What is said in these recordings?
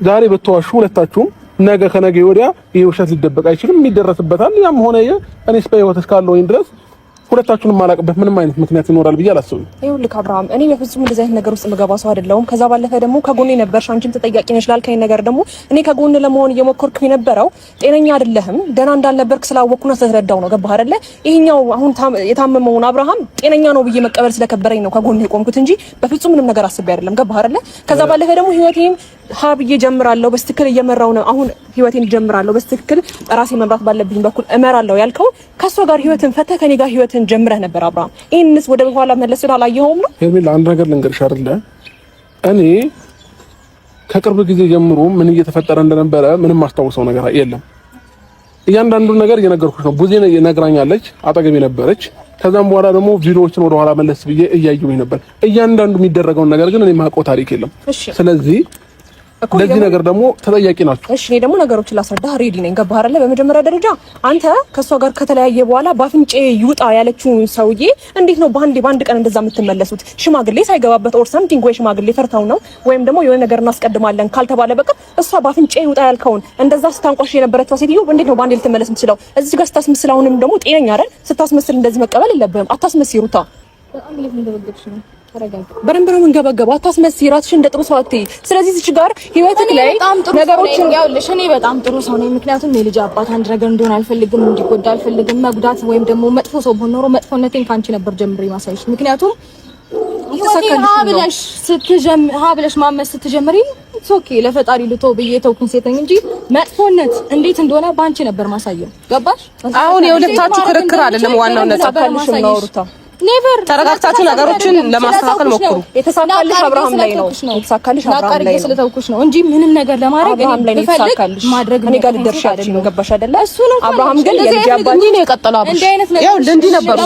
ዛሬ በተዋሹ ሁለታችሁም ነገ ከነገ ወዲያ ይሄ ውሸት ሊደበቅ አይችልም፣ ይደረስበታል። ያም ሆነ እኔስ በህይወት እስካለሁኝ ድረስ ሁለታችሁንም ማላቀበት ምንም አይነት ምክንያት ይኖራል ብዬ አላስብም። ይኸውልህ አብርሃም፣ እኔ በፍጹም እንደዚህ አይነት ነገር ውስጥ መገባ ሰው አይደለሁም። ከዛ ባለፈ ደግሞ ከጎኔ ነበርሽ፣ አንቺም ተጠያቂ ነሽ ላልከኝ ነገር ደግሞ እኔ ከጎን ለመሆን እየሞከርኩ የነበረው ጤነኛ አይደለህም ደህና እንዳልነበርክ ስላወቅኩና ስለተረዳው ነው። ገባህ አይደለ? ይሄኛው አሁን የታመመውን አብርሃም ጤነኛ ነው ብዬ መቀበል ስለከበረኝ ነው ከጎን የቆምኩት እንጂ በፍጹም ምንም ነገር አስቤ አይደለም። ገባህ አይደለ? ከዛ ባለፈ ደግሞ ህይወቴን ሀብዬ ጀምራለሁ፣ በስትክክል እየመራው ነው። አሁን ህይወቴን ጀምራለሁ፣ በስትክክል ራሴ መምራት ባለብኝ በኩል እመራለሁ ያልከው ከሷ ጋር ህይወትን ፈተህ ከኔ ጋር ህይወትን ጀምረህ ነበር አብርሃም። ይሄንስ ወደ በኋላ መለስ ብላ አላየኸውም ነው? ሄርሜላ አንድ ነገር ልንገርሽ አይደለ? እኔ ከቅርብ ጊዜ ጀምሮ ምን እየተፈጠረ እንደነበረ ምንም ማስታወሰው ነገር የለም። እያንዳንዱን ነገር እየነገርኩሽ ነው። ቡዜ ነግራኛለች፣ አጠገቤ ነበረች። ከዛም በኋላ ደግሞ ቪዲዮዎችን ወደ ኋላ መለስ ብዬ እያየሁኝ ነበር። እያንዳንዱ የሚደረገውን ነገር ግን እኔ ማውቀው ታሪክ የለም። ስለዚህ ለዚህ ነገር ደግሞ ተጠያቂ ናችሁ። እሺ እኔ ደግሞ ነገሮችን ላስረዳህ ሬዲ ነኝ። ገባህ አይደለ? በመጀመሪያ ደረጃ አንተ ከሷ ጋር ከተለያየ በኋላ ባፍንጬ ይውጣ ያለችው ሰውዬ እንዴት ነው በአንድ ቀን እንደዛ የምትመለሱት? ሽማግሌ ሳይገባበት ኦር ሰምቲንግ ወይ ሽማግሌ ፈርታው ነው ወይም ደግሞ የሆነ ነገር እናስቀድማለን ካልተባለ በቃ እሷ ባፍንጬ ይውጣ ያልከውን እንደዛ ስታንቋሽ የነበረችው ሴትዮ እንዴት ነው በአንዴ ልትመለስ የምትችለው? እዚህ ጋር ስታስመስል አሁንም ደግሞ ጤነኛ አይደል? ስታስመስል እንደዚህ መቀበል የለብህም። አታስመስል ሩታ። በጣም ልትንገበገብሽ ነው። በደንብ ነው የምንገበገበው። አታስመስይ፣ ራስሽን እንደ ጥሩ ሰው አትይ። ስለዚህ እዚህ ጋር ህይወትክ ላይ ነገሮችን ያውልሽ እኔ በጣም ጥሩ ሰው ነኝ። ምክንያቱም የልጅ አባት አንድ ነገር እንደሆነ አልፈልግም፣ እንዲጎዳ አልፈልግም። መጉዳት ወይም ደግሞ መጥፎ ሰው ሆኖ ኖሮ መጥፎነቴን ካንቺ ነበር ጀምሬ ማሳይሽ። ምክንያቱም ብለሽ ማመስ ስትጀምሪ ኦኬ ለፈጣሪ ልቶ ብዬ ተውኩኝ ሴተኝ እንጂ መጥፎነት እንዴት እንደሆነ ባንቺ ነበር ማሳየው። ገባሽ? አሁን የሁለታችሁ ክርክር አይደለም ዋናው ነጻፈልሽ ነው ሩታ። ኔቨር ተረጋግታችሁ ነገሮችን ለማስተካከል ሞክሩ። የተሳካልሽ አብርሃም ላይ ነው። የተሳካልሽ አብርሃም ላይ ነው ስለተውኩሽ ነው እንጂ ምንም ነገር ለማድረግ አብርሃም ላይ ነው የተሳካልሽ። እኔ ጋር ልደርሽ አይደለም። ገባሽ አይደለ? እሱ ነው አብርሃም ግን የልጅ አባት እንዴ ነው የቀጠለው አብርሽ። እንዴ አይነት ነገር ያው እንዴ ነበር።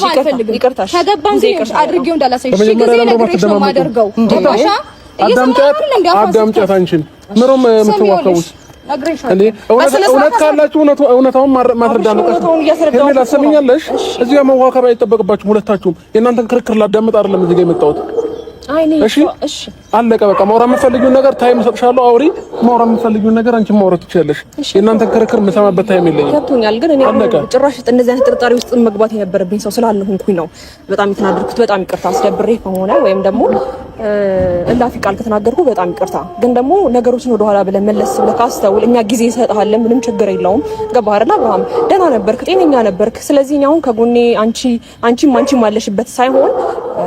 ይቅርታሽ ከገባን ግን አድርጌው እንዳላሳይሽ ጊዜ ነገርሽ ነው ማደርገው። ገባሻ? አዳምጫት አንቺን ምሮም የምትዋከቡት እንዴ እውነት ካላችሁ እውነታውን ማስረዳ ነው። ሄርሜላ ሰምኛለሽ። እዚህ ጋር መዋከብ አይጠበቅባችሁም ሁለታችሁም። የእናንተን ክርክር ላዳምጥ አይደለም እዚህ ጋር የመጣሁት። እሺ አለቀ በቃ። ማውራት የምትፈልጊውን ነገር ታይም እሰጥሻለሁ፣ አውሪ። ማውራት የምትፈልጊውን ነገር አንቺ ማውራት ትችያለሽ። የእናንተን ክርክር የምሰማበት ታይም የለኝም። ገብቶኛል። ግን እኔ ጭራሽ እንደዚህ አይነት ጥርጣሬ ውስጥ መግባት የነበረብኝ ሰው ስላልሆንኩኝ ነው በጣም የተናደድኩት። በጣም ይቅርታ አስደብሬ ከሆነ ወይም ደግሞ እላፊ ቃል ከተናገርኩ በጣም ይቅርታ። ግን ደግሞ ነገሮችን ወደ ኋላ ብለን መለስ ብለህ ካስተውል እኛ ጊዜ እንሰጥሃለን፣ ምንም ችግር የለውም። ገባህ አይደል አብርሃም? ደህና ነበርክ፣ ጤነኛ ነበርክ። ስለዚህ አሁን ከጎኔ አንቺም አለሽበት ሳይሆን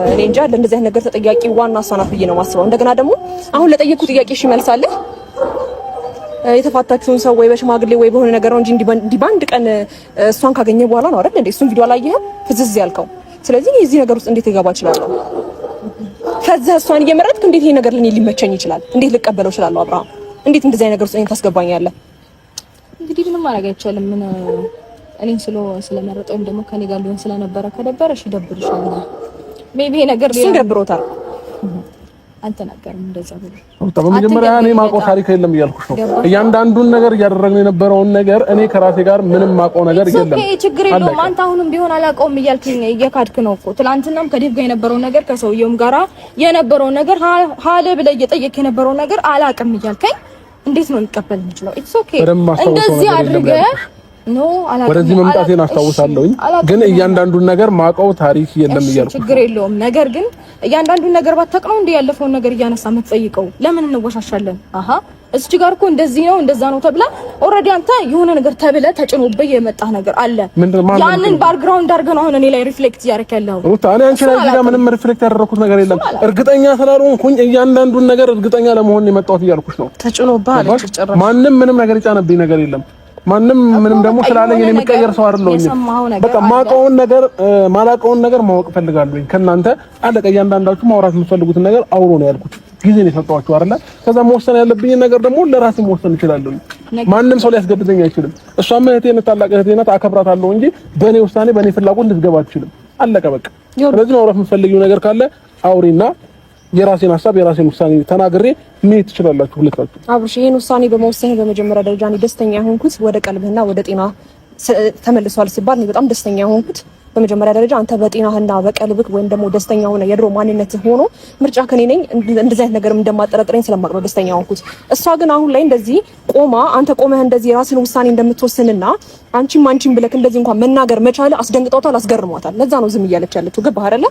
እኔ እንጃ ለእንደዚህ አይነት ነገር ተጠያቂ ዋና እሷ ናት ብዬ ነው የማስበው። እንደገና ደግሞ አሁን ለጠየቁ ጥያቄ እሺ መልሳለህ። የተፋታችሁን ሰው ወይ በሽማግሌ ወይ በሆነ ነገር ነው እንጂ እንዲህ በአንድ ቀን እሷን ካገኘ በኋላ ነው አይደል እንዴ እሱን ቪዲዮ አላየህም? ፍዝዝ ያልከው። ስለዚህ እዚህ ነገር ውስጥ እንዴት ይገባ ይችላል? ከዛ እሷን እየመረጥክ እንዴት ይሄ ነገር ለኔ ሊመቸኝ ይችላል? እንዴት ልቀበለው እችላለሁ? አብርሃም እንዴት እንደዚህ አይነት ነገር ውስጥ እኔን ታስገባኛለህ? እንግዲህ ምንም ማድረግ አይቻልም። ምን እኔን ስለመረጠውም ደግሞ ከኔ ጋር ሊሆን ስለነበረ ከደበረሽ ይደብርሻል። ሜቢ ነገር እሱ ደብሮታል። አንተ ነገርም እንደዛ ብሎ በመጀመሪያ እኔ ማውቀው ታሪክ የለም እያልኩሽ ነው። እያንዳንዱን ነገር እያደረግን የነበረውን ነገር እኔ ከራሴ ጋር ምንም ማውቀው ነገር የለም። ኦኬ ችግር የለውም። አንተ አሁንም ቢሆን አላውቀውም እያልከኝ እየካድክ ነው እኮ። ትናንትናም ከዴቭ ጋር የነበረው ነገር ከሰውየውም ጋራ የነበረው ነገር ሀለ ብለህ እየጠየቅ የነበረው ነገር አላውቅም እያልከኝ እንዴት ነው ልቀበል የምችለው? ኢትስ ኦኬ እንደዚህ አድርገህ ወደዚህ መምጣቴን አስታውሳለሁኝ። ግን እያንዳንዱን ነገር ማውቀው ታሪክ የለም እያልኩ ችግር የለውም። ነገር ግን እያንዳንዱን ነገር ባታውቀው እንደ ያለፈውን ነገር እያነሳ የምትጠይቀው ለምን እንወሻሻለን? አሃ እዚህ ጋር እኮ እንደዚህ ነው እንደዛ ነው ተብላ ኦልሬዲ አንተ የሆነ ነገር ተብለ ተጭኖብህ የመጣ ነገር አለ። ያንን ባክግራውንድ አድርገህ ነው አሁን እኔ ላይ ሪፍሌክት ያደረክ ያለው። እኔ አንቺ ላይ እዚህ ጋር ምንም ሪፍሌክት ያደረኩት ነገር የለም። እርግጠኛ ስላልሆንኩኝ እያንዳንዱን ነገር እርግጠኛ ለመሆን ነው የመጣሁት እያልኩሽ ነው። ተጭኖብህ አለች ጭራሽ። ማንም ምንም ነገር የጫነብኝ ነገር የለም። ማንም ምንም ደግሞ ስላለኝ እኔ የምቀየር ሰው አይደለሁኝ። በቃ ማላውቀውን ነገር ማወቅ ፈልጋለሁኝ ከእናንተ አለቀ። እያንዳንዳችሁ ማውራት የምትፈልጉትን ነገር አውሮ ነው ያልኩት። ጊዜ ነው የሰጠኋችሁ አይደለ? ከዛ መወሰን ያለብኝ ነገር ደግሞ ለራሴ መወሰን እችላለሁ። ማንም ሰው ሊያስገድደኝ አይችልም። እሷም እህቴ ናት፣ ታላቅ እህቴ ናት፣ አከብራታለሁ እንጂ በእኔ ውሳኔ በእኔ ፍላጎት ልትገባ አትችልም። አለቀ በቃ። ስለዚህ ማውራት የምትፈልጊው ነገር ካለ አውሪና የራሴን ሐሳብ የራሴን ውሳኔ ተናግሬ ምን ትችላላችሁ ሁለታችሁ። አብርሽ ይሄን ውሳኔ በመወሰን በመጀመሪያ ደረጃ እኔ ደስተኛ ሆንኩት። ወደ ቀልብህና ወደ ጤና ተመልሷል ሲባል እኔ በጣም ደስተኛ ሆንኩት። በመጀመሪያ ደረጃ አንተ በጤናህና በቀልብክ ወይም ደግሞ ደስተኛ ሆነ የድሮ ማንነትህ ሆኖ ምርጫ ከኔ ነኝ እንደዚህ አይነት ነገርም እንደማጠረጥረኝ ስለማቅ ነው ደስተኛ ሆንኩት። እሷ ግን አሁን ላይ እንደዚህ ቆማ አንተ ቆመህ እንደዚህ ራስን ውሳኔ እንደምትወስንና አንቺም ብለክ እንደዚህ እንኳን መናገር መቻል አስደንግጧታል፣ አስገርሟታል። ለዛ ነው ዝም እያለች ያለችው። ገባህ አይደለ?